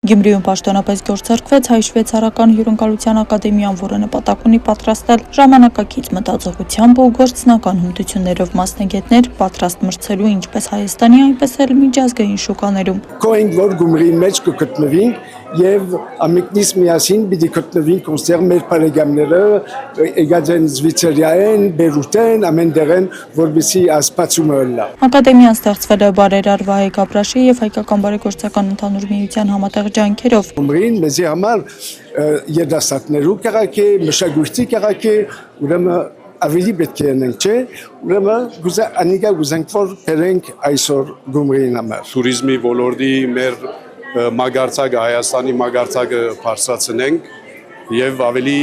Գյումրիում պաշտոնապես գործարկվեց հայ-շվեյցարական հյուրընկալության ակադեմիան, որը նպատակ ունի պատրաստել ժամանակակից մտածողությամբ ու գործնական հմտություններով մասնագետներ պատրաստ մրցելու ինչպես Հայաստանի, այնպես էլ միջազգային շուկաներում։ Կոենք որ Գյումրիի մեջ կգտնվենք եւ ամենից միասին պիտի գտնվենք ոնցեր մեր բարեկամները եկած են Զվիցերիայեն, Բերութեն, ամեն դերեն, որպեսզի ասպացումը լա։ Ակադեմիան ստեղծվել է Բարերար Վահե Գաբրաշի եւ Հայկական բարեգործական ընդհանուր միության համատեղ ջանքերով։ Գյումրին մեզի համար երդասարտներու կերակ է, մշակույթի կերակ է, ուրեմն ավելի պետք է անենք, չէ՞։ Ուրեմն անիկա գուզենք որ բերենք այսօր Գյումրիին համար։ Տուրիզմի ոլորտի մեր մագարցակը Հայաստանի մագարցակը բարձրացնենք եւ ավելի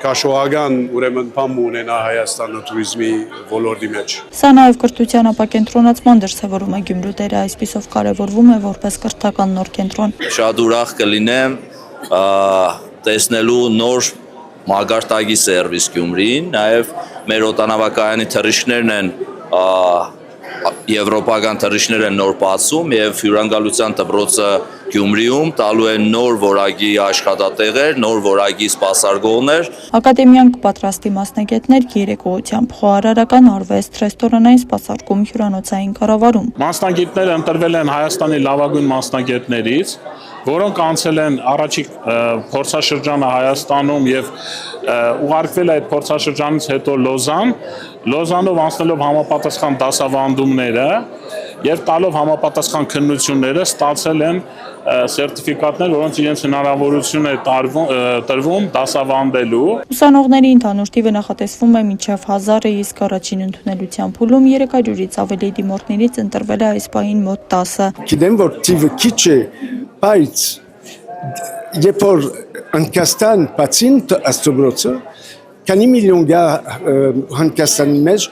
քաշողական ուրեմն բամ ունենա Հայաստանը տուրիզմի ոլորտի մեջ։ Սա նաեւ կրթության ապակենտրոնացման դրսևորում է Գյումրու դերը այսպիսով կարևորվում է որպես կրթական նոր կենտրոն։ Շատ ուրախ կլինեմ տեսնելու նոր մագարտակի սերվիս Գյումրիին, նաև մեր օտանավակայանի թռիչքներն են եվրոպական թռիչքներ են նոր բացում եւ հյուրընկալության դպրոցը Գյումրիում տալու են նոր որակի աշխատատեղեր, նոր որակի սպասարկողներ։ Ակադեմիան կպատրաստի մասնագետներ երեկոությամբ խոհարարական արվեստ, ռեստորանային սպասարկում, հյուրանոցային կառավարում։ Մասնագետները ընտրվել են Հայաստանի լավագույն մասնագետներից, որոնք անցել են առաջի փորձաշրջանը Հայաստանում եւ ուղարկվել այդ փորձաշրջանից հետո Լոզանով անցնելով համապատասխան դասավանդումները եւ տալով համապատասխան քննությունները ստացել են սերտիֆիկատներ, որոնց իրենց հնարավորություն է տրվում դասավանդելու։ Ուսանողների ընդհանուր թիվը նախատեսվում է մինչև 1000-ը, իսկ առաջին ընդունելության փուլում 300-ից ավելի դիմորդներից ընտրվել է այս պահին մոտ 10-ը։ Գիտեմ որ թիվը քիչ է, բայց երբ որ Հնդկաստան բացին աստուբրոցը, քանի միլիոն գա Հնդկաստանի մեջ,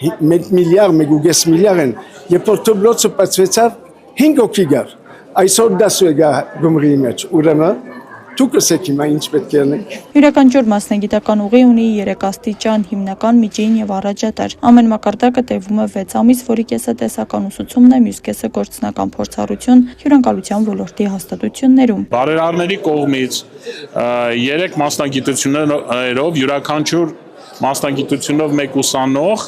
1 միլիարդ, 1.5 միլիարդ են, երբ որ դպրոցը բացվեցավ 5 հոգի գար, այսօր 10 գա Գյումրիի մեջ, ուրեմն դուք եք հիմա ինչ պետք է անենք։ Յուրաքանչյուր մասնագիտական ուղի ունի 3 աստիճան՝ հիմնական, միջին եւ առաջատար։ Ամեն մակարդակը տևում է 6 ամիս, որի կեսը տեսական ուսուցումն է, մյուս կեսը գործնական փորձառություն հյուրընկալության ոլորտի հաստատություններում։ Բարերարների կողմից 3 մասնագիտություններով յուրաքանչյուր մասնագիտությունով մեկ ուսանող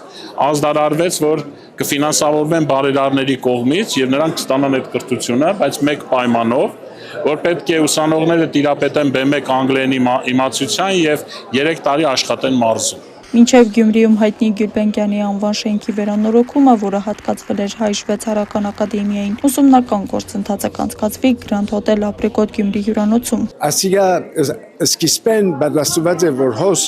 ազդարարվեց, որ կֆինանսավորվեն բարերարների կողմից եւ նրանք կստանան այդ կրթությունը, բայց մեկ պայմանով, որ պետք է ուսանողները տիրապետեն B1 անգլերենի իմացության եւ 3 տարի աշխատեն մարզում։ Մինչև Գյումրիում հայտնի Գյուլբենկյանի անվան շենքի վերանորոգումը, որը հատկացվել էր հայ-շվեյցարական ակադեմիային, ուսումնական գործընթացը կանցկացվի Grand Hotel Apricot Գյումրի հյուրանոցում։ Ասիգա սկիզբեն պատրաստված է որ հոս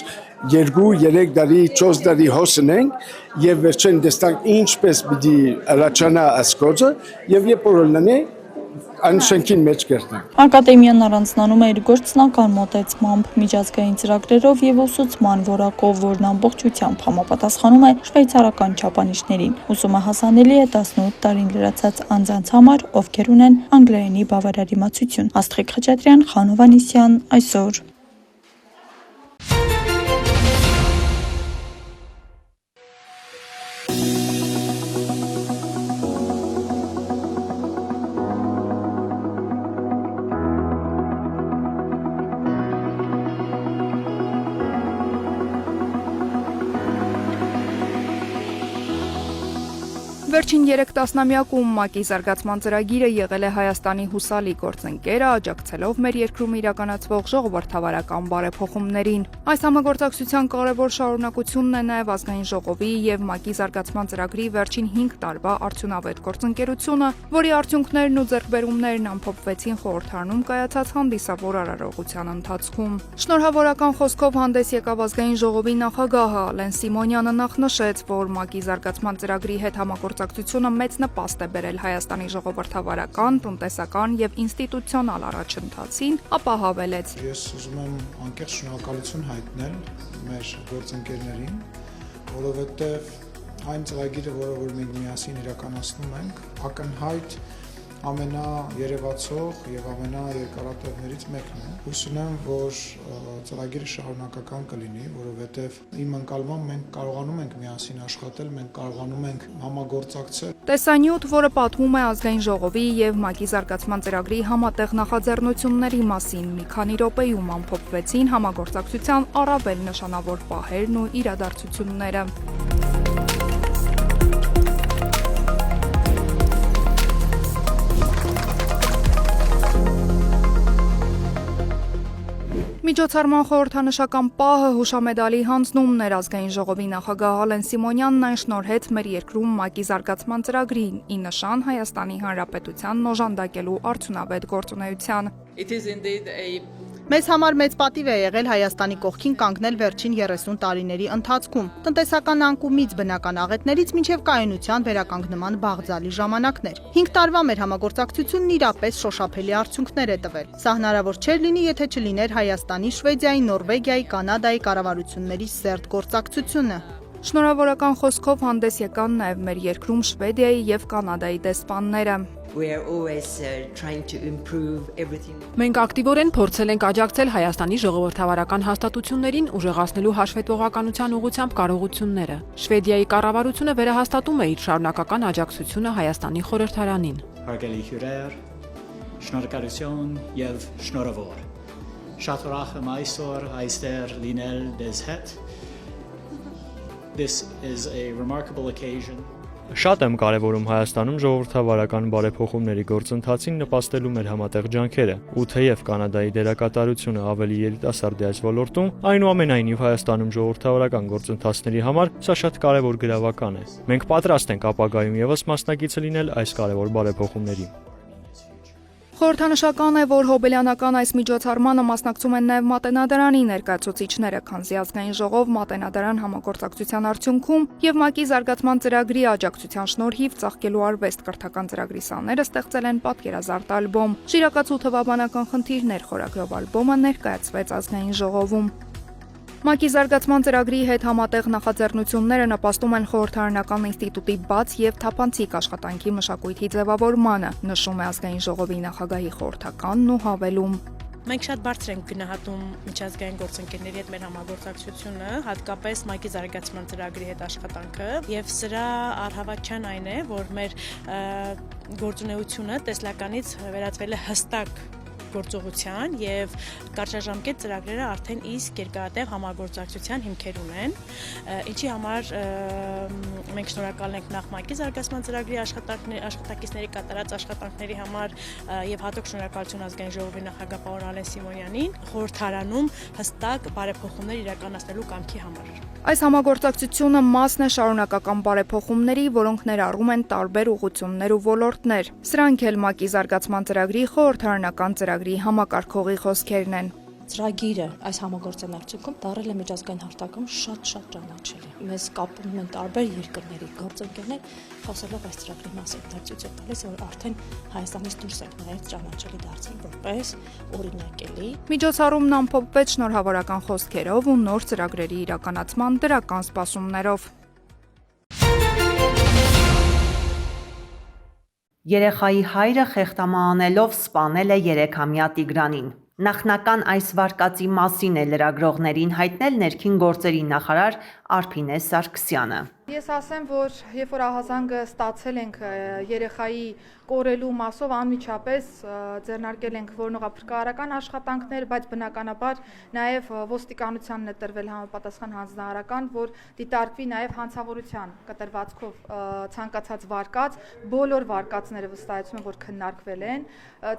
2-3 տարի 4 տարի հոսնենք եւ վերջեն դեստանք ինչպես պիտի առաջանա ասկոծը եւ երբ որ լնի անշենքին մեջ կերտենք։ Ակադեմիան առանձնանում է իր գործնական մոտեցմամբ, միջազգային ծրագրերով եւ ուսուցման որակով, որն ամբողջությամբ համապատասխանում է շվեյցարական չափանիշներին։ Ուսումը հասանելի է 18 տարին լրացած անձանց համար, ովքեր ունեն անգլերենի բավարար իմացություն։ Աստղիկ Խաչատրյան, Խանո Վանեսյան, այսօր։ Վերջին 3 տասնամյակում ՄԱԿ-ի զարգացման ծրագիրը եղել է Հայաստանի հուսալի գործընկերը, աջակցելով մեր երկրում իրականացվող ժողովրդավարական բարեփոխումներին։ Այս համագործակցության կարևոր շարունակությունն է նաև ազգային ժողովի եւ ՄԱԿ-ի զարգացման ծրագրի վերջին 5 տարվա արդյունավետ գործընկերությունը, որի արդյունքներն ու ձեռքբերումներն ամփոփվեցին խորհրդարանում կայացած հանդիսավոր արարողության ընթացքում։ Շնորհավորական խոսքով հանդես եկավ ազգային ժողովի նախագահը Ալեն Սիմոնյանը նախնշեց, որ ՄԱԿ-ի զարգացման ծրագրի հետ համագործակցությունը մեծ նպաստ է բերել Հայաստանի ժողովրդավարական, տնտեսական եւ ինստիտուցիոնալ առաջընթացին, ապա հավելեց. Ես ուզում եմ անկեղծ շնորհակալություն հայտնել մեր գործընկերներին, որովհետեւ այն ծրագիրը, որը որ մենք միասին իրականացնում ենք, ակնհայտ ամենաերևացող եւ ամենաերկարատևներից մեկն է։ Հույս ունեմ, որ ծրագիրը շարունակական կլինի, որովհետեւ իմ ընկալմամբ մենք կարողանում ենք միասին աշխատել, մենք կարողանում ենք համագործակցել։ Տեսանյութ, որը պատմում է ազգային ժողովի եւ ՄԱԿ-ի զարգացման ծրագրի համատեղ նախաձեռնությունների մասին, մի քանի րոպեում ամփոփվեցին համագործակցության առավել նշանավոր պահերն ու իրադարձությունները։ Միջոցառման խորհրդանշական պահը հուշամեդալի հանձնումն էր ազգային ժողովի նախագահ Ալեն Սիմոնյանն այն շնորհեց մեր երկրում ՄԱԿ-ի զարգացման ծրագրին՝ ի նշան Հայաստանի Հանրապետությանն օժանդակելու արդյունավետ գործունեության։ Մեզ համար մեծ պատիվ է եղել Հայաստանի կողքին կանգնել վերջին 30 տարիների ընթացքում։ Տնտեսական անկումից բնական աղետներից մինչև կայունության վերականգնման բաղձալի ժամանակներ։ 5 տարվա մեր համագործակցությունն իրապես շոշափելի արդյունքներ է տվել։ Սա հնարավոր չէր լինի, եթե չլիներ Հայաստանի, Շվեդիայի, Նորվեգիայի, Կանադայի կառավարությունների սերտ գործակցությունը։ Շնորհավորական խոսքով հանդես եկան նաև մեր երկրում Շվեդիայի եւ Կանադայի դեսպանները։ Մենք ակտիվորեն փորձել ենք աջակցել Հայաստանի ժողովրդավարական հաստատություններին ուժեղացնելու հաշվետվողականության ուղղությամբ կարողությունները։ Շվեդիայի կառավարությունը վերահաստատում է իր շարունակական աջակցությունը Հայաստանի խորհրդարանին։ Հարգելի հյուրեր, շնորհակալություն եւ շնորհավոր։ Շատ ուրախ եմ այսօր այստեղ լինել ձեզ հետ։ This is a remarkable occasion. Շատ եմ կարևորում Հայաստանում ժողովրդավարական բարեփոխումների գործընթացին նպաստելու մեր համատեղ ջանքերը, ու թեև Կանադայի դերակատարությունը ավելի երիտասարդ է այս ոլորտում, այնուամենայնիվ Հայաստանում ժողովրդավարական գործընթացների համար սա շատ կարևոր գրավական է։ Մենք պատրաստ ենք ապագայում եւս մասնակից լինել այս կարևոր բարեփոխումներին։ Խորհրդանշական է, որ հոբելյանական այս միջոցառմանը մասնակցում են նաև Մատենադարանի ներկայացուցիչները, քանզի ազգային ժողով Մատենադարան համագործակցության արդյունքում եւ ՄԱԿ-ի զարգացման ծրագրի աջակցության շնորհիվ ծաղկելու արվեստ կրթական ծրագրի սաները ստեղծել են պատկերազարդ ալբոմ։ Շիրակաց ու թվաբանական խնդիրներ խորագրով ալբոմը ներկայացվեց ազգային ժողովում։ ՄԱԿ-ի զարգացման ծրագրի հետ համատեղ նախաձեռնությունները նպաստում են խորհրդարանական ինստիտուտի բաց եւ թափանցիկ աշխատանքի մշակույթի ձևավորմանը, նշում է ազգային ժողովի նախագահի խորհրդականն ու հավելում. Մենք շատ բարձր ենք գնահատում միջազգային գործընկերների հետ մեր համագործակցությունը, հատկապես ՄԱԿ-ի զարգացման ծրագրի հետ աշխատանքը, եւ սրա առհավատչան այն է, որ մեր գործունեությունը տեսլականից վերածվել է հստակ գործողության եւ կարճաժամկետ ծրագրերը արդեն իսկ երկարատև համագործակցության հիմքեր ունեն, ինչի համար մենք շնորհակալ ենք նախ ՄԱԿ-ի զարգացման ծրագրի աշխատակիցների կատարած աշխատանքների համար եւ հատուկ շնորհակալություն ազգային ժողովի նախագահ պարոն Ալեն Սիմոնյանին խորհրդարանում հստակ բարեփոխումներ իրականացնելու կամքի համար։ Այս համագործակցությունը մասն է շարունակական բարեփոխումների, որոնք ներառում են տարբեր ուղղություններ ու ոլորտներ։ Սրանք էլ ՄԱԿ-ի զարգացման ծրագրի խորհրդարանական ծրագրի համակարգողի խոսքերն են։ Ծրագիրը այս համագործակցության արդյունքում դարձել է միջազգային հարթակում շատ ճանաչելի։ Մեզ կապում են տարբեր երկրների գործընկերներ, խոսելով այս ծրագրի մասին, դա ցույց է տալիս, որ արդեն Հայաստանից դուրս ենք նայած ճանաչելի դարձել որպես օրինակելի։ Միջոցառումն ամփոփվեց շնորհավորական խոսքերով ու նոր ծրագրերի իրականացման դրական սպասումներով։ Երեխայի հայրը խեղդամահ անելով սպանել է 3-ամյա Տիգրանին։ Նախնական այս վարկածի մասին է լրագրողներին հայտնել ներքին գործերի նախարար Արփինե Սարգսյանը։ Ես ասեմ, որ երբ որ ահազանգը ստացել ենք երեխայի կորելու մասով անմիջապես ձեռնարկել ենք որոնողափրկարարական աշխատանքներ, բայց բնականաբար նաև ոստիկանությանն է տրվել համապատասխան հանձնարարական, որ դիտարկվի նաև հանցավորության կտրվածքով ցանկացած վարկած, բոլոր վարկածները վստահեցում եմ, որ քննարկվել են։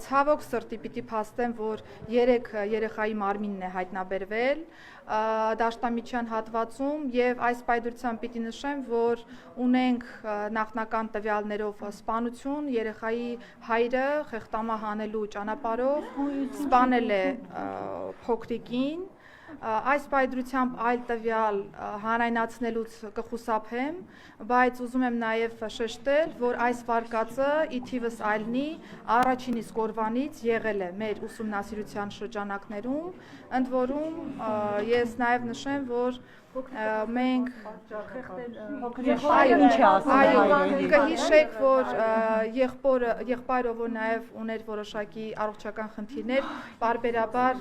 Ցավոք սրտի պիտի փաստեմ, որ 3 երեխայի մարմինն է հայտնաբերվել դաշտամիջյան հատվածում եւ այս պայդրությամբ պիտի նշեմ, որ ունենք նախնական տվյալներով սպանություն, երեխայի հայրը խեղդամահ անելու ճանապարհով սպանել է փոքրիկին, այս պայդրությամբ այլ տվյալ հանրայնացնելուց կխուսափեմ, բայց ուզում եմ նաև շեշտել, որ այս վարկածը ի թիվս այլնի առաջին իսկ օրվանից եղել է մեր ուսումնասիրության շրջանակներում, ընդ որում ես նաև նշեմ, որ մենք կհիշեք, որ եղբայրը, որ նաև ուներ որոշակի առողջական խնդիրներ, պարբերաբար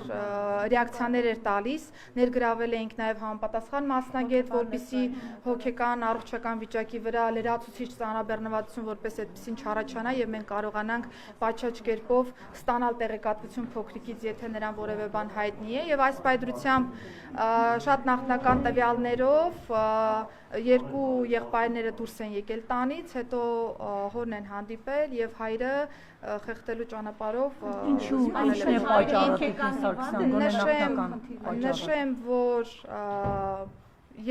ռեակցիաներ էր տալիս, ներգրավել էինք նաև համապատասխան մասնագետ, որպեսզի հոգեկան առողջական վիճակի վրա լրացուցիչ ծանրաբեռնվածություն որպես այդպեսին չառաջանա եւ մենք կարողանանք պատշաճ կերպով ստանալ տեղեկատվություն փոքրիկից, եթե նրան որևէ բան հայտնի է, եւ այս պայդրությամբ շատ նախնական տվյալներով երկու եղբայրները դուրս են եկել տանից, հետո հորն են հանդիպել եւ հայրը խեղդելու ճանապարհով նշեմ, որ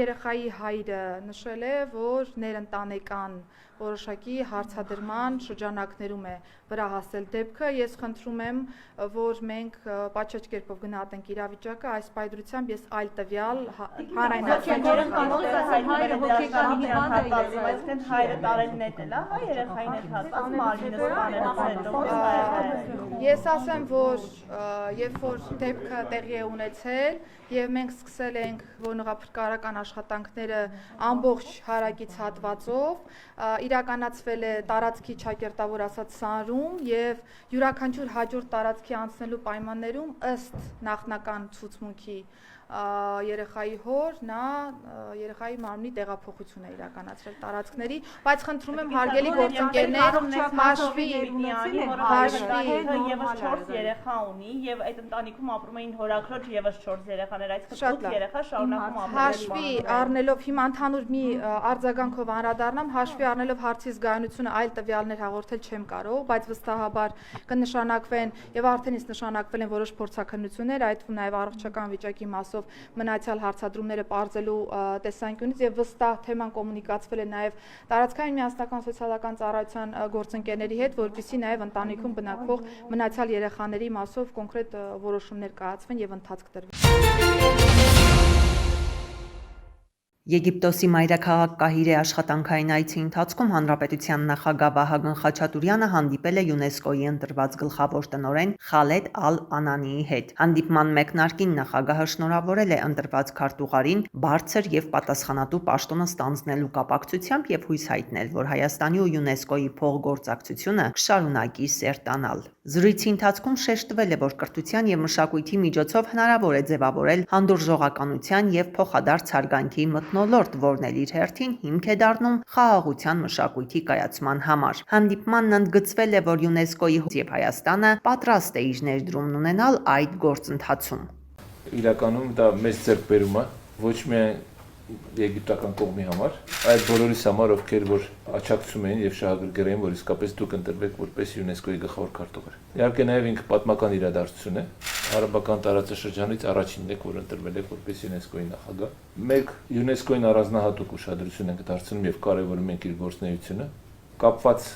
երեխայի հայրը նշել է, որ ներընտանեկան որոշակի հարցադրման շրջանակներում է վրա հասել դեպքը, ես խնդրում եմ, որ մենք պատշաճ կերպով գնահատենք իրավիճակը, այս պայդրությամբ ես այլ տվյալ հանրայնացնեմ։ Հայրը հոգեկանի հանդիպած, հայրը տարելն է դելա, երեխային հետ հատված մարմինը սպանել։ Ես ասեմ, որ երբ որ դեպքը տեղի է ունեցել եւ մենք սկսել ենք որոնողափրկարարական աշխատանքները ամբողջ հարակից հատվածով, իրականացվել է տարածքի ճակերտավոր ասած սանրում եւ յուրաքանչյուր հաջորդ տարածքի անցնելու պայմաններում ըստ նախնական ցուցմունքի երեխայի հոր նա երեխայի մարմնի տեղափոխություն է իրականացրել տարածքների, բայց խնդրում եմ հարգելի գործընկերներ հաշվի եւս 4 երեխա ունի եւ այդ ընտանիքում ապրում էին հորաքրոջ եւս 4 երեխաներ, այսինքն 8 երեխա շարունակում ապրել։ Հաշվի առնելով հիմա ընդհանուր մի արձագանքով անդրադառնամ, հաշվի առնելով հարցի զգայունությունը այլ տվյալներ հաղորդել չեմ կարող, բայց վստահաբար կնշանակվեն եւ արդեն իսկ նշանակվել են որոշ փորձաքննություններ, այդ թվում նաեւ առողջական վիճակի մասով մնացյալ հարցադրումները պարզելու տեսանկյունից եւ վստահ թեման կոմունիկացվել է նաեւ տարածքային միասնական սոցիալական ծառայության գործընկերների հետ, որպեսզի նաեւ ընտանիքում բնակվող մնացյալ երեխաների մասով կոնկրետ որոշումներ կայացվեն եւ ընթացք տրվի։ Եգիպտոսի մայրաքաղաք Կահիրե աշխատանքային այցի ընթացքում Հանրապետության նախագահ Վահագն Խաչատուրյանը հանդիպել է ՅՈՒՆԵՍԿՕ-ի ընտրված գլխավոր տնօրեն Խալեդ Ալ-Անանիի հետ։ Հանդիպման մեկնարկին նախագահը շնորհավորել է ընտրված քարտուղարին բարձր եւ պատասխանատու պաշտոնը ստանձնելու կապակցությամբ եւ հույս հայտնել, որ Հայաստանի ու ՅՈՒՆԵՍԿՕ-ի փոխգործակցությունը կշարունակի սերտանալ։ Զրույցի ընթացքում շեշտվել է, որ կրթության եւ մշակույթի միջոցով հնարավոր է ձևավորել հանդուրժողականության եւ փոխադարձ հարգանքի մթնոլորտ, որն էլ իր հերթին հիմք է դառնում խաղաղության մշակույթի կայացման համար։ Հանդիպմանն ընդգծվել է, որ ՅՈՒՆԵՍԿՕ-ի եւ Հայաստանը պատրաստ է իր ներդրումն ունենալ այդ գործընթացում։ Իրականում դա մեծ ձեռքբերում է, ոչ միայն եգիպտական կողմի համար, այլ բոլորիս համար, ովքեր որ աջակցում էին եւ շահագրգռ էին, որ իսկապես դուք ընտրվեք որպես ՅՈՒՆԵՍԿՕ-ի գլխավոր քարտուղար։ Իհարկե նաեւ ինքը պատմական իրադարձություն է, արաբական տարածաշրջանից առաջինն եք, որ ընտրվել եք որպես ՅՈՒՆԵՍԿՕ-ի նախագահ։ Մենք ՅՈՒՆԵՍԿՕ-ին առանձնահատուկ ուշադրություն ենք դարձնում եւ կարեւորում ենք իր գործունեությունը, կապված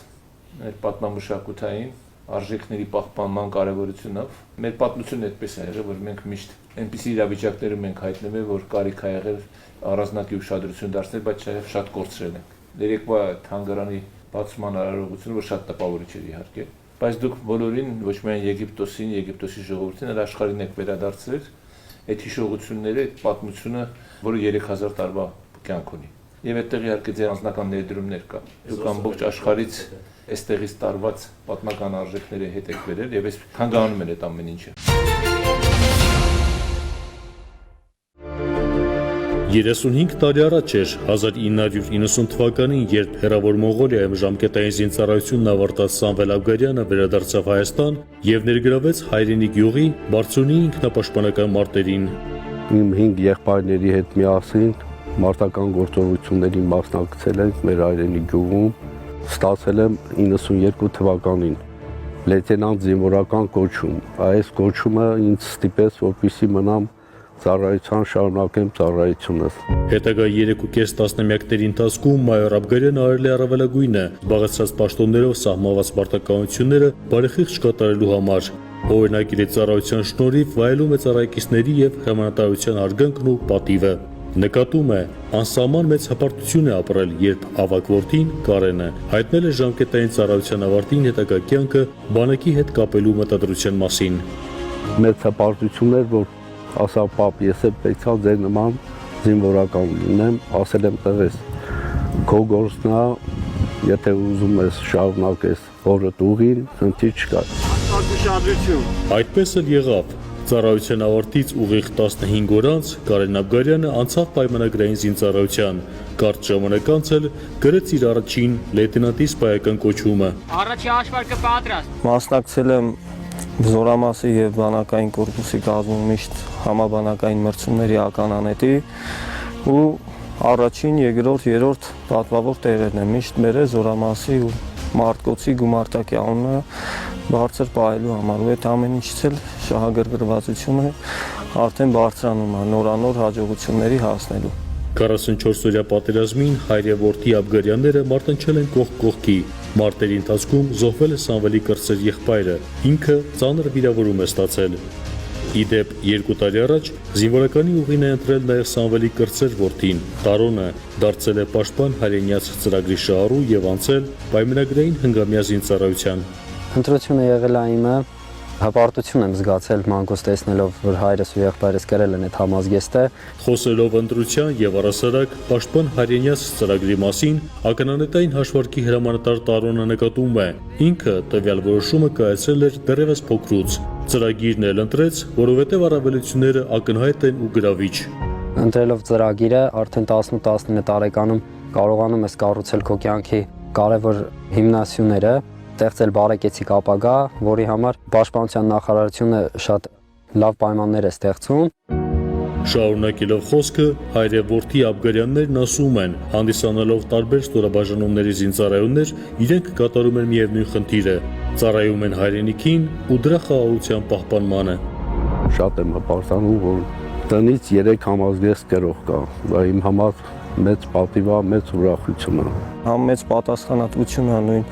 մեր պատմամշակութային արժեքների պահպանման կարևորությունով։ Մեր պատմությունն այդպես է եղել, որ մենք միշտ այնպիսի իրավիճակներում ենք հայտնվել, որ կարիք է եղել առանձնակի ուշադրություն դարձնել, բայց շատ կորցրել ենք։ Երեկվա թանգարանի բացման արարողությունը, որ շատ տպավորիչ էր իհարկե, բայց դուք բոլորին, ոչ միայն Եգիպտոսին, Եգիպտոսի ժողովրդին, այլ աշխարհին եք վերադարձրել այդ հիշողությունները, այդ պատմությունը, որը 3000 տարվա կյանք ունի։ Եվ այդտեղ իհարկե ձեր անձնական ներդրումներ կա։ Դուք ամբողջ աշխարհից այստեղից տարված պատմական արժեքների հետ եք վերել եւ այս հանգանում են այդ ամեն ինչը։ 35 տարի առաջ էր 1990 թվականին, երբ հեռավոր Մոնղոլիայում ժամկետային զինծառայությունն ավարտած Սամվել Աբգարյանը վերադարձավ Հայաստան եւ ներգրավեց հայրենի գյուղի Բարձունի ինքնապաշտպանական մարտերին։ Իմ 5 եղբայրների հետ միասին մարտական գործողությունների մասնակցել ենք մեր հայրենի գյուղում, ստացել եմ 92 թվականին լեյտենանտ զինվորական կոչում։ Այս կոչումը ինձ ստիպեց, որպեսզի մնամ ծառայության շարունակեմ ծառայությունս։ Հետագա 3.5 տասնամյակների ընթացքում մայոր Աբգարյանը արել է առավելագույնը, զբաղեցրած պաշտոններով սահմանված պարտականությունները բարեխիղճ կատարելու համար։ Օրինակիր ծառայության շնորհիվ վայելում է ծառայեկիցների եւ հրամանատարության արգանքն ու պատիվը։ Նկատում է, անսահման մեծ հպարտություն է ապրել, երբ ավագ որդին Կարենը հայտնել է ժամկետային ծառայության ավարտին հետագա կյանքը բանակի հետ կապելու մտադրության մասին։ Մեծ հպարտություն էր, որ ասա պապ, ես է պետքա ձեր նման զինվորական լինեմ, ասել եմ տղես, քո գործն է, եթե ուզում ես շարունակես օրդ ուղին, խնդիր չկա։ Այդպես էլ եղավ։ Ծառայության ավարտից ուղիղ 15 օր անց Կարեն Աբգարյանը անցավ պայմանագրային զինծառայության։ Կարճ ժամանակ անց էլ գրեց իր առաջին լեյտենանտի սպայական կոչումը։ Առաջի հաշվարկը պատրաստ։ Մասնակցել եմ զորամասի եւ բանակային կորպուսի կազմում միշտ համաբանակային մրցումների ականանետի ու առաջին, երկրորդ, երրորդ պատվավոր տեղերն եմ միշտ բերել զորամասի ու մարտկոցի գումարտակի անունը բարձր պահելու համար ու այդ ամեն ինչից էլ շահագրգռվածությունը արդեն բարձրանում է նորանոր հաջողությունների հասնելու։ 44-օրյա պատերազմին հայր եւ որդի Աբգարյանները մարտնչել են կողք կողքի։ Մարտերի ընթացքում զոհվել է Սամվելի կրտսեր եղբայրը, ինքը ծանր վիրավորում է ստացել։ Իդեպ 2 տարի առաջ զինվորականի ուղին է ընտրել նաև Սամվելի կրտսեր որդին։ Տարոնը դարձել է պաշտպան հայրենյաց ծրագրի շահառու եւ անցել պայմանագրային հնգամյա զինծառայության։ Ընտրությունը եղել է իմը, հպարտություն եմ զգացել մանկուց տեսնելով, որ հայրս ու եղբայրս կրել են այդ համազգեստը։ Խոսելով ընտրության եւ առասարակ պաշտպան հայրենյաց ծրագրի մասին, ականանետային հաշվարկի հրամանատար Տարոնը նկատում է, ինքը տվյալ որոշումը կայացրել էր դեռևս փոքրուց։ Ծրագիրն էլ ընտրեց, որովհետև առավելությունները ակնհայտ են ու գրավիչ։ Ընտրելով ծրագիրը արդեն 18-19 տարեկանում կարողանում ես կառուցել քո կյանքի կարևոր հիմնասյուները, ստեղծել բարեկեցիկ ապագա, որի համար Պաշտպանության նախարարությունը շատ լավ պայմաններ է ստեղծում։ Շարունակելով խոսքը, հայր եւ որդի Աբգարյաններն ասում են, հանդիսանալով տարբեր ստորաբաժանումների զինծառայողներ, իրենք կատարում են միևնույն խնդիրը՝ ծառայում են հայրենիքին ու դրա խաղաղության պահպանմանը։ Շատ եմ հպարտանում, որ տնից 3 համազգեստ գրող կա, դա իմ համար մեծ պատիվ է, մեծ ուրախություն է։ Համ մեծ պատասխանատվություն է նույն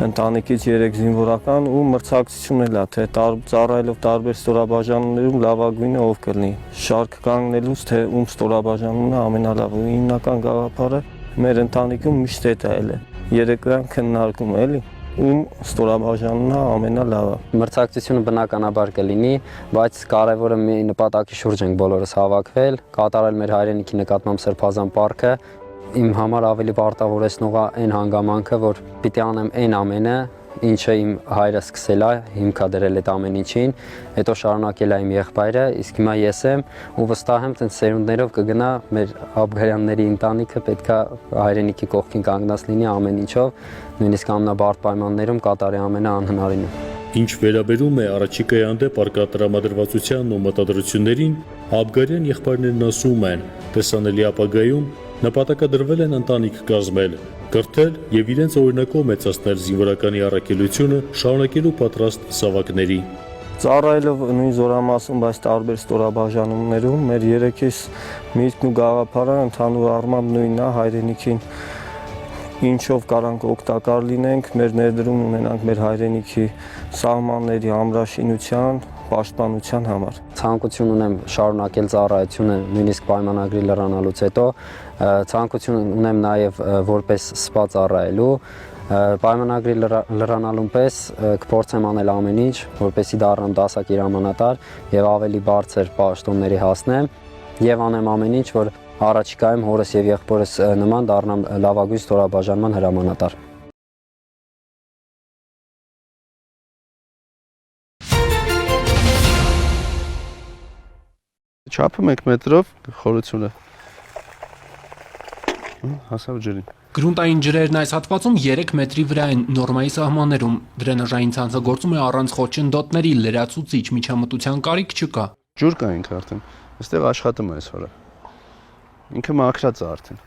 ընտանիքից 3 զինվորական ու մրցակցություն էլ է, թե ծառայելով տարբեր ստորաբաժանումներում լավագույնը ով կլինի։ Շարք կանգնելուց թե ում ստորաբաժանումն է ամենալավը, հիմնական գաղափարը մեր ընտանիքում միշտ դա էլ է։ Երեկոյան քննարկում էլի ում ստորաբաժանումն է ամենալավը։ Մրցակցությունը բնականաբար կլինի, բայց կարևորը մի նպատակի շուրջ ենք բոլորս հավաքվել, կատարել մեր հայրենիքի նկատմամբ սրբազան պարտքը։ Իմ համար ավելի պարտավորեցնող է այն հանգամանքը, որ պիտի անեմ այն ամենը, ինչը իմ հայրը սկսել է, հիմք է դրել այդ ամեն ինչին, հետո շարունակել է իմ եղբայրը, իսկ հիմա ես եմ ու վստահ եմ, թե սերունդներով կգնա մեր Աբգարյանների ընտանիքը պետքա հայրենիքի կողքին կանգնած լինի ամեն ինչով, նույնիսկ ամենաբարդ պայմաններում կատարի ամենաանհնարինը։ Ինչ վերաբերում է առաջիկայի հանդեպ առկա տրամադրվածությանն ու մտադրություններին, Աբգարյան եղբայրներն ասում են, տեսանելի ապագայում նպատակադրվել են ընտանիք կազմել, կրթել եւ իրենց օրինակով մեծացնել զինվորականի առաքելությունը շարունակելու պատրաստ զավակների։ Ծառայելով նույն զորամասում, բայց տարբեր ստորաբաժանումներում մեր երեքիս միտքն ու գաղափարը ընդհանուր առմամբ նույնն է, հայրենիքին ինչով կարանք օգտակար լինենք, մեր ներդրում ունենանք մեր հայրենիքի սահմանների ամրաշինության, պաշտպանության համար։ Ցանկություն ունեմ շարունակել ծառայությունը նույնիսկ պայմանագրի լրանալուց հետո, ցանկություն ունեմ նաև որպես սպա ծառայելու, պայմանագրի լրանալուն պես կփորձեմ անել ամեն ինչ, որպեսզի դառնամ դասակիր հրամանատար եւ ավելի բարձր պաշտոնների հասնեմ եւ անեմ ամեն ինչ, որ առաջիկայում հորս եւ եղբորս նման դառնամ լավագույն ստորաբաժանման հրամանատար։ Չափը 1 մետրով խորությունը հասավ ջրին։ Գրունտային ջրերն այս հատվածում 3 մետրի վրա են նորմայի սահմաններում։ Դրենաժային ցանցը գործում է առանց խոչընդոտների, լրացուցիչ միջամտության կարիք չկա։ Ջուր կա ինքը արդեն։ Այստեղ աշխատում է այսօրը։ Ինքը մաքրած է արդեն։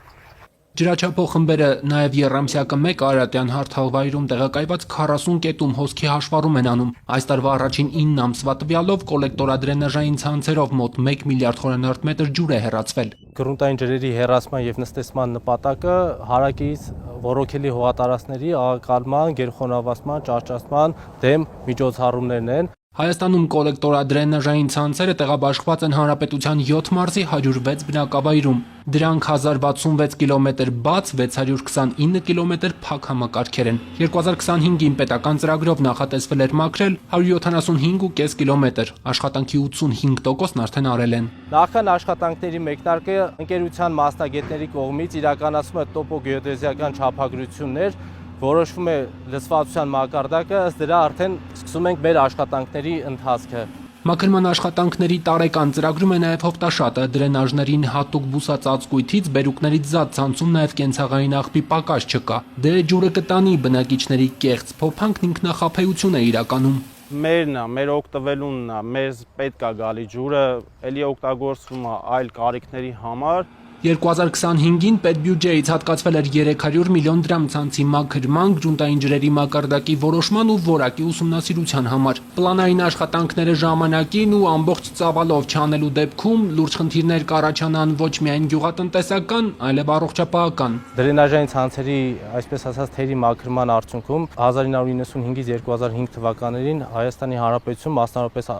Ջրաչափող խմբերը նաև Եռամսյակը 1 Արարատյան հարթավայրում տեղակայված 40 կետում հոսքի հաշվառում են անում։ Այս տարվա առաջին 9 ամսվա տվյալով կոլեկտորադրենաժային ցանցերով մոտ 1 միլիարդ խորանարդ մետր ջուր է հեռացվել։ Գրունտային ջրերի հեռացման եւ նստեցման նպատակը հարակից ռոռոքելի հողատարածքների աղակալման, գերխոնավացման, ճահճացման դեմ միջոցառումներն են։ Հայաստանում կոլեկտորադրենաժային ցանցերը տեղաբաշխված են հանրապետության 7 մարզի 106 բնակավայրում։ Դրանք 1066 կիլոմետր բաց, 629 կիլոմետր փակ համակարգեր են։ 2025-ին պետական ծրագրով նախատեսվել էր մաքրել 175.5 կիլոմետր, աշխատանքի 85%-ն արդեն արել են։ Նախքան աշխատանքների մեկնարկը ընկերության մասնագետների կողմից իրականացվում է տոպոգեոդեզիական չափագրություններ, որոշվում է լցվածության մակարդակը, ըստ դրա արդեն սկսում ենք մեր աշխատանքների ընթացքը։ Մաքրման աշխատանքների տարեկան ծրագրում է նաև հովտաշատը, դրենաժներին հատուկ բուսածածկույթից բերուկներից զատ ցանցում նաև կենցաղային աղբի պակաս չկա։ Դե ջուրը կտանի, բնակիչների կեղծ փոփանքն ինքնախաբեություն է իրականում։ Մերն է, մեր օգտվելունն է, մեզ պետք է գալի ջուրը, ելի օգտագործվում է այլ կարիքների համար։ 2025-ին պետբյուջեից հատկացվել էր 300 միլիոն դրամ ցանցի մաքրման, գրունտային ջրերի մակարդակի որոշման ու որակի ուսումնասիրության համար։ Պլանային աշխատանքները ժամանակին ու ամբողջ ծավալով չանելու դեպքում լուրջ խնդիրներ կառաջանան ոչ միայն գյուղատնտեսական, այլև առողջապահական։ Դրենաժային ցանցերի, այսպես ասած, թերի մաքրման արդյունքում 1995-ից 2005 թվականներին Հայաստանի Հանրապետություն, մասնավորապես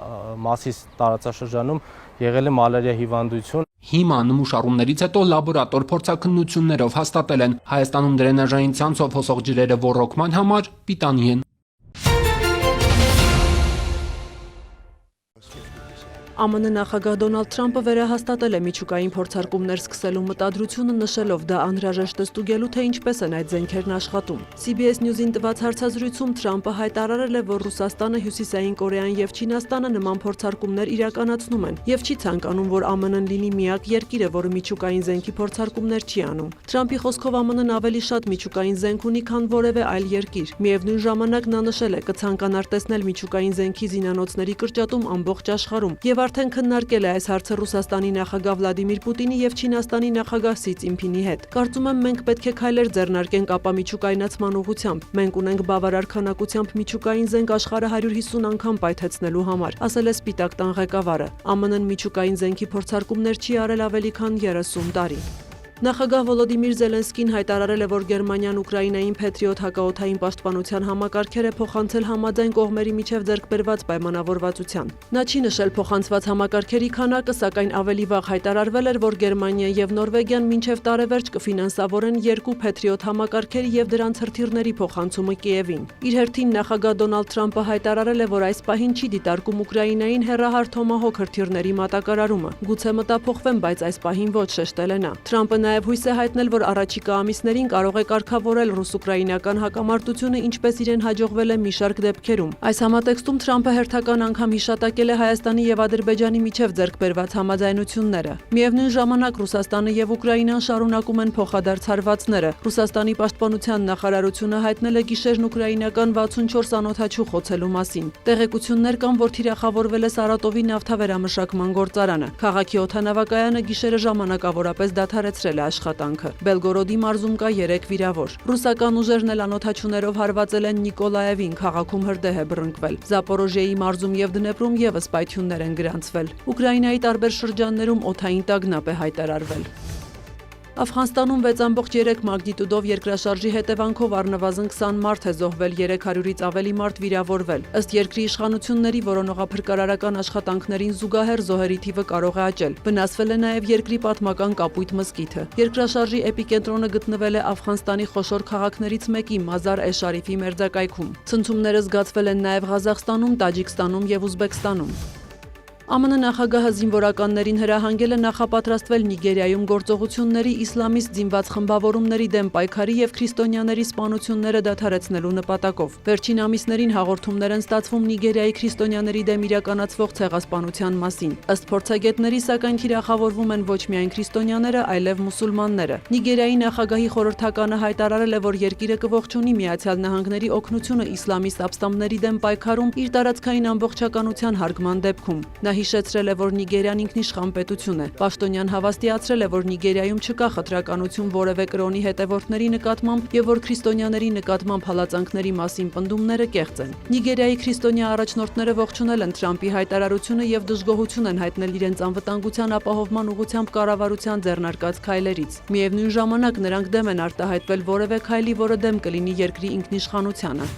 Մասիս տարածաշրջանում եղել է մալարիա հիվանդություն։ Հիմա նմուշառումներից հետո լաբորատոր փորձաքննություններով հաստատել են Հայաստանում դրենաժային ցանցով հոսող ջրերը ոռոգման համար պիտանի են։ ԱՄՆ նախագահ Դոնալդ Թրամփը վերահաստատել է միջուկային փորձարկումներ սկսելու մտադրությունը, նշելով դա անհրաժեշտ է ստուգելու, թե ինչպես են այդ զենքերն աշխատում։ CBS News-ին տված հարցազրույցում Թրամփը հայտարարել է, որ Ռուսաստանը, Հյուսիսային Կորեան եւ Չինաստանը նման փորձարկումներ իրականացնում են եւ չի ցանկանում, որ ԱՄՆ-ն լինի միակ երկիրը, որը միջուկային զենքի փորձարկումներ չի անում։ Թրամփի խոսքով ԱՄՆ-ն ավելի շատ միջուկային զենք ունի, քան որևէ այլ երկիր։ Միևնույն ժամանակ նա նշել է, կցանկանար տեսնել միջուկային զենքի զինանոցների կրճատում ամբողջ աշխարհում եւ արդեն քննարկել է այս հարցը Ռուսաստանի նախագահ Վլադիմիր Պուտինի եւ Չինաստանի նախագահ Սի Ցինփինի հետ։ Կարծում եմ, մենք պետք է քայլեր ձեռնարկենք ապամիջուկայնացման ուղղությամբ։ Մենք ունենք բավարար քանակությամբ միջուկային զենք աշխարհը 150 անգամ պայթեցնելու համար, ասել է Սպիտակ տան ղեկավարը։ ԱՄՆ-ն միջուկային զենքի փորձարկումներ չի արել ավելի քան 30 տարի։ Նախագահ Վոլոդիմիր Զելենսկին հայտարարել է, որ Գերմանիան Ուկրաինային Փետրիոտ հակաօդային պաշտպանության համակարգեր է փոխանցել համաձայն կողմերի միջև ձեռքբերված պայմանավորվածության։ Նա չի նշել փոխանցված համակարգերի քանակը, սակայն ավելի վաղ հայտարարվել էր, որ Գերմանիան եւ Նորվեգիան մինչև տարեվերջ կֆինանսավորեն 2 Փետրիոտ համակարգերի եւ դրանց հրթիռների փոխանցումը Կիևին։ Իր հերթին նախագահ Դոնալդ Թրամփը հայտարարել է, որ այս պահին չի դիտարկում Ուկրաինային հեռահար Թոմահոք հրթիռների մատակարարումը։ Գուցե մտափոխվեն, բայց այս պահին ոչ, շեշտել է նա։ Թրամփը նաև հույս է հայտնել, որ առաջիկա ամիսներին կարող է կարգավորել ռուս-ուկրաինական հակամարտությունը, ինչպես իրեն հաջողվել է մի շարք դեպքերում։ Այս համատեքստում Թրամփը հերթական անգամ հիշատակել է Հայաստանի եւ Ադրբեջանի միջև ձեռքբերված համաձայնությունները։ Միևնույն ժամանակ Ռուսաստանը եւ Ուկրաինան շարունակում են փոխադարձ հարվածները։ Ռուսաստանի պաշտպանության նախարարությունը հայտնել է գիշերն ուկրաինական 64 անօդաչու խոցելու մասին։ Տեղեկություններ կան, որ թիրախավորվել է Սարատովի նավթավերամշակման գործարանը։ Քաղաքի օդանավակայանը գիշերը ժամանակավորապես դադարեցրել է աշխատանքը։ Բելգորոդի մարզում կա 3 վիրավոր։ Ռուսական ուժերն էլ անօդաչուներով հարվածել են Նիկոլաևին, քաղաքում հրդեհ է բռնկվել։ Զապորոժիեի մարզում եւ Դնեպրում եւս պայթյուններ են գրանցվել։ Ուկրաինայի տարբեր շրջաններում օդային տագնապ է հայտարարվել։ Աֆղանստանում 6.3 մագնիտուդով երկրաշարժի հետևանքով առնվազն 20 մարդ է զոհվել, 300-ից ավելի մարդ վիրավորվել։ Ըստ երկրի իշխանությունների, որոնողափրկարարական աշխատանքներին զուգահեռ զոհերի թիվը կարող է աճել։ Վնասվել է նաև երկրի պատմական կապույտ մզկիթը։ Երկրաշարժի էպիկենտրոնը գտնվել է Աֆղանստանի խոշոր քաղաքներից մեկի Մազար-է-Շարիֆի մերձակայքում։ Ցնցումները զգացվել են նաև Ղազախստանում, Տաջիկստանում եւ Ուզբեկստանում։ ԱՄՆ նախագահը զինվորականներին հրահանգել է նախապատրաստվել Նիգերիայում գործողությունների, իսլամիստ զինված խմբավորումների դեմ պայքարի եւ քրիստոնյաների սպանությունները դադարեցնելու նպատակով։ Վերջին ամիսներին հաղորդումներ են ստացվում Նիգերիայի քրիստոնյաների դեմ իրականացվող ցեղասպանության մասին։ Ըստ փորձագետների, սակայն թիրախավորվում են ոչ միայն քրիստոնյաները, այլև մուսուլմանները։ Նիգերիայի նախագահի խորհրդականը հայտարարել է, որ երկիրը կողջունի Միացյալ Նահանգների օգնությունը իսլամիստ ապստամբների դեմ պայքարում իր տարածքային ամբողջականության հարգման դեպքում։ Նա հիշեցրել է, որ Նիգերիան ինքնիշխան պետություն է։ Պաշտոնյան հավաստիացրել է, որ Նիգերիայում չկա խտրականություն որևէ կրոնի հետևորդների նկատմամբ եւ որ քրիստոնյաների նկատմամբ հալածանքների մասին պնդումները կեղծ են։ Նիգերիայի քրիստոնյա առաջնորդները ողջունել են Թրամփի հայտարարությունը եւ դժգոհություն են հայտնել իրենց անվտանգության ապահովման ուղղությամբ կառավարության ձեռնարկած քայլերից։ Միևնույն ժամանակ նրանք դեմ են արտահայտվել որևէ քայլի, որը դեմ կլինի երկրի ինքնիշխանությանը։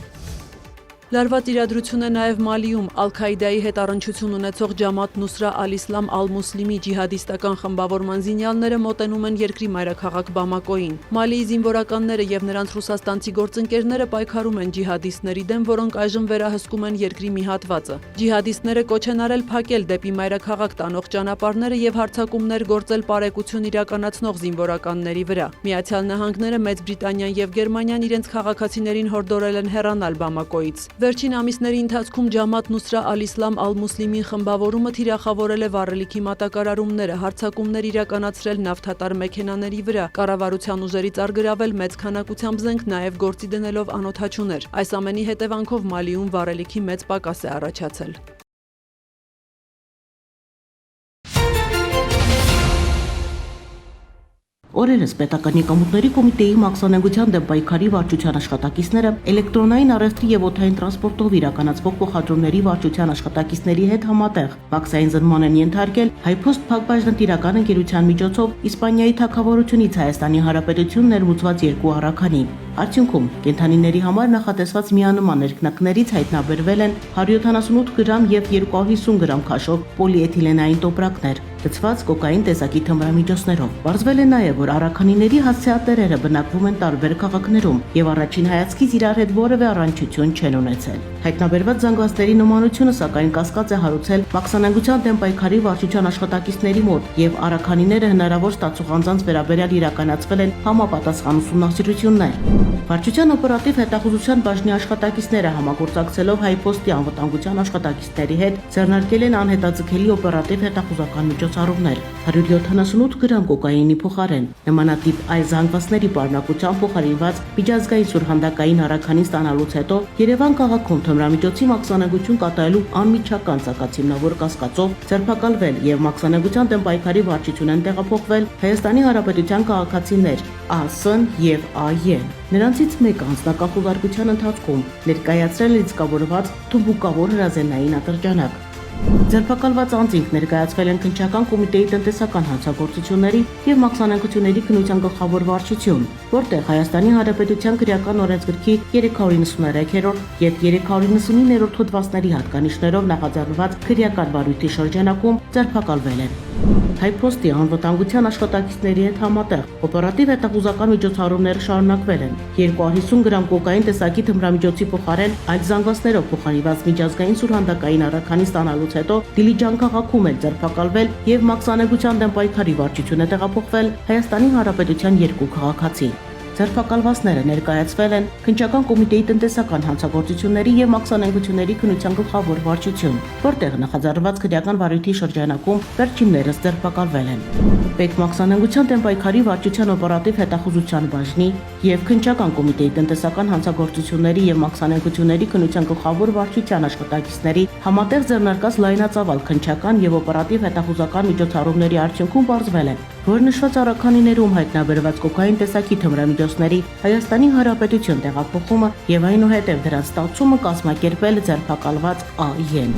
Լարված իրադրություն է նաև Մալիում Ալ-Քաիդայի հետ առնչություն ունեցող Ջամաթ Նուսրա Ալ-Իսլամ Ալ-Մուսլիմի ջիհադիստական խմբավորման զինյալները մոտենում են երկրի մայրաքաղաք Բամակոյին։ Մալիի զինվորականները եւ նրանց ռուսաստանցի գործընկերները պայքարում են ջիհադիստների դեմ, որոնք այժմ վերահսկում են երկրի մի հատվածը։ Ջիհադիստները կոչ են արել փակել դեպի մայրաքաղաք տանող ճանապարհները եւ հարձակումներ գործել պարեկություն իրականացնող զինվորականների վրա։ Միացյալ Նահանգները, Մեծ Բրիտանիան եւ Գերմանիան իրենց քաղաքացիներին հորդորել են հեռանալ Բամակոյից։ Վերջին ամիսների ընթացքում Ջամաթ Նուսրա Ալ-Իսլամ Ալ-Մուսլիմի խմբավորումը թիրախավորել է վառելիքի մատակարարումները, հարձակումներ իրականացրել նավթատար մեքենաների վրա, կառավարության ուժերից արգրավել մեծ քանակությամբ զենք, նաև գործի դնելով անօդաչուներ։ Այս ամենի հետևանքով Մալիում վառելիքի մեծ պակաս է առաջացել։ Օրերս պետական եկամուտների կոմիտեի մաքսանենգության դեմ պայքարի վարչության աշխատակիցները էլեկտրոնային առևտրի եւ օդային տրանսպորտով իրականացվող փոխադրումների վարչության աշխատակիցների հետ համատեղ վաքսային զննման են ենթարկել Հայփոստ Փակbaşնտիրական ընկերության միջոցով Իսպանիայի թագավորությունից Հայաստանի Հանրապետություն ներմուծված երկու առաքանի։ Արդյունքում կենդանիների համար նախատեսված միանման ներքնակներից հայտնաբերվել են 178 գրամ եւ 250 գրամ քաշով պոլիէթիլենային տոպրակներ, լցված կոկային տեսակի թմրամիջոցներով։ Պարզվել է նաեւ, որ առաքանիների հասցեատերերը բնակվում են տարբեր քաղաքներում եւ առաջին հայացքից իրար հետ որևէ առնչություն չեն ունեցել։ Հայտնաբերված զանգվածների նմանությունը սակայն կասկած է հարուցել մաքսանենգության դեմ պայքարի վարչության աշխատակիցների մոտ եւ առաքանիները հնարավոր ստացող անձանց վերաբերյալ իրականացվել են համապատասխան ուսումնասիրություններ։ Վարչության օպերատիվ հետախուզության բաժնի աշխատակիցները համագործակցելով Հայփոստի անվտանգության աշխատակիցների հետ ձեռնարկել են անհետաձգելի օպերատիվ հետախուզական միջոցառումներ։ 178 գրամ կոկայինի փոխարեն նմանատիպ այլ զանգվածների պարունակությամբ փոխարինված միջազգային սուրհանդակային առաքանի ստանալուց հետո Երևան քաղաքում թմրամիջոցի մաքսանենգություն կատարելու անմիջական ցակացիմնավոր կասկածով ձերբակալվել եւ մաքսանենգության դեմ պայքարի վարչություն են տեղափոխվել Հայաստանի Հանրապետության քաղաքացիներ Ա.Ս.Ն. եւ Ա.Ե. Նրանցից մեկը անձնական խոզարկության ընթացքում ներկայացրել է լիցքավորված թմբուկավոր հրազենային ատրճանակ։ Ձերբակալված անձինք ներկայացվել են քննչական կոմիտեի տնտեսական հանցագործությունների եւ մաքսանենգությունների քննության գլխավոր վարչություն, որտեղ Հայաստանի Հանրապետության քրեական օրենսգրքի 393-րդ եւ 399-րդ հոդվածների հատկանիշներով նախաձեռնված քրեական վարույթի շրջանակում ձերբակալվել են։ Հայփոստի անվտանգության աշխատակիցների հետ համատեղ օպերատիվ հետախուզական միջոցառումները շարունակվել են։ 250 գրամ կոկային տեսակի թմրամիջոցի փոխարեն այլ զանգվածներով փոխարինված միջազգային սուրհանդակային առաքանի ստանալուց հետո Դիլիջան քաղաքում էլ ձերբակալվել եւ մաքսանենգության դեմ պայքարի վարչություն է տեղափոխվել Հայաստանի Հանրապետության երկու քաղաքացի։ Ձերբակալվածները ներկայացվել են քննչական կոմիտեի տնտեսական հանցագործությունների եւ մաքսանենգությունների քննության գլխավոր վարչություն, որտեղ նախաձեռնված քրեական վարույթի շրջանակում վերջիններս ձերբակալվել են։ Պետմաքսանենգության դեմ պայքարի վարչության օպերատիվ հետախուզության բաժնի եւ քննչական կոմիտեի տնտեսական հանցագործությունների եւ մաքսանենգությունների քննության գլխավոր վարչության աշխատակիցների համատեղ ձեռնարկած լայնածավալ քննչական եւ օպերատիվ հետախուզական միջոցառումների արդյունքում պարզվել է, որ նշված առաքանիներում հայտնաբերված կոկային տեսակի թմրամիջոցների Հայաստանի Հանրապետություն տեղափոխումը եւ այնուհետեւ դրանց ստացումը կազմակերպել ձերբակալված Ա.Ե.-ն։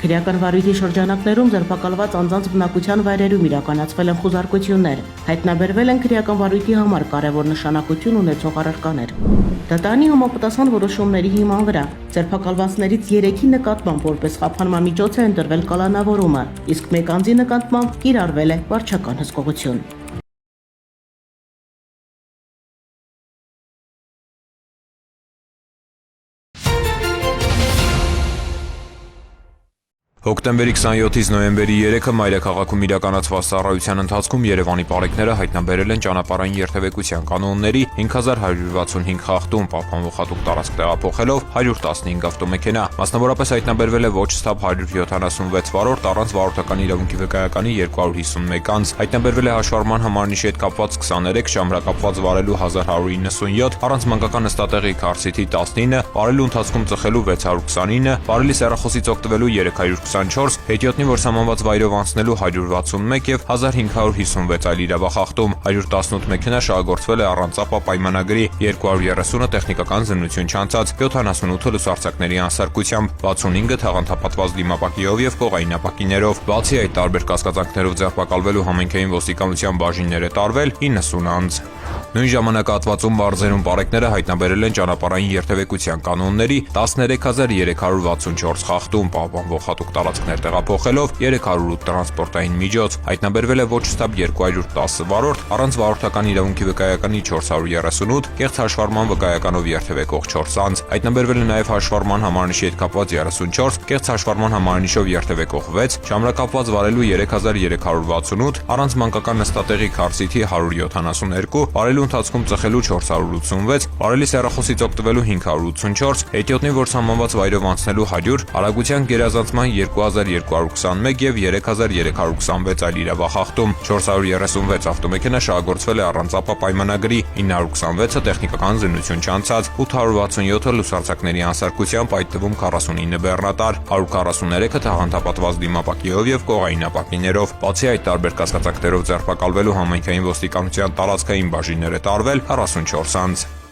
Քրեական վարույթի շրջանակներում ձերբակալված անձանց բնակության վայրերում իրականացվել են խոզարկություններ, հայտնաբերվել են քրեական վարույթի համար կարևոր նշանակություն ունեցող առարկաներ։ Դատարանի համապատասխան որոշումների հիման վրա ձերբակալվածներից 3-ի նկատմամբ որպես խափանման միջոց է ընտրվել կալանավորումը, իսկ մեկ անձի նկատմամբ կիրառվել է վարչական հսկողություն։ Հոկտեմբերի 27-ից նոյեմբերի 3-ը մայրաքաղաքում իրականացված ծառայության ընթացքում Երևանի պարեկները հայտնաբերել են ճանապարհային երթևեկության կանոնների 5165 խախտում, պահպանվող հատուկ տարածք տեղափոխելով 115 ավտոմեքենա։ Մասնավորապես հայտնաբերվել է ոչ ստապ 176 վարորդ առանց վարորդական իրավունքի վկայականի 251 անձ, հայտնաբերվել է հաշվառման համարնիշի հետ կապված 23, շամրակապված վարելու 1197, առանց մանկական նստատեղի քարսիթի 19, վարելու ընթացքում ծխելու 629, վարելի սեռախոսից օգտվելու 324, հետիոտնի, որ սահմանված վայրով անցնելու 161 եւ 1556 այլ իրավախախտում, 118 մեքենա շահագործվել է առանց ապա պայմանագրի, 230-ը տեխնիկական զննություն չանցած, 78-ը լուսարձակների անսարքությամբ, 65-ը թաղանթապատված դիմապակիով եւ կողային ապակիներով։ Բացի այդ, տարբեր կասկածանքներով ձերբակալվելու համենքային ոստիկանության բաժիններ է տարվել 90 անձ։ Նույն ժամանակահատվածում մարզերում բարեկները հայտնաբերել են ճանապարհային երթևեկության կանոնների 13364 խախտում, պահպանվող հատուկ տարածքներ տեղափոխելով 308 տրանսպորտային միջոց։ Հայտնաբերվել է ոչ ստապ 210 վարորդ, առանց վարորդական իրավունքի վկայականի 438, կեղծ հաշվառման վկայականով երթևեկող 4 անձ։ Հայտնաբերվել է նաև հաշվառման համարանիշի հետ կապված 34, կեղծ հաշվառման համարանիշով երթևեկող 6, ժամանակապված վարելու 3368, առանց մանկական նստատեղի քարսիթի 172, վարելու ընթացքում ծխելու 486, վարելի սեռախոսից օգտվելու 584, հետիոտնի որ սահմանված վայրով անցնելու 100, արագության գերազանցման 2221 եւ 3326 այլ իրավախախտում, 436 ավտոմեքենա շահագործվել է առանց ապա պայմանագրի, 926-ը տեխնիկական զննություն չանցած, 867-ը լուսարձակների անսարքությամբ, այդ թվում 49 բեռնատար, 143-ը թաղանթապատված դիմապակիով եւ կողային ապակիներով։ Բացի այդ տարբեր կասկածակներով ձերբակալվելու համայնքային ոստիկանության տարածքային բաժիններ է տարվել 44 անձ։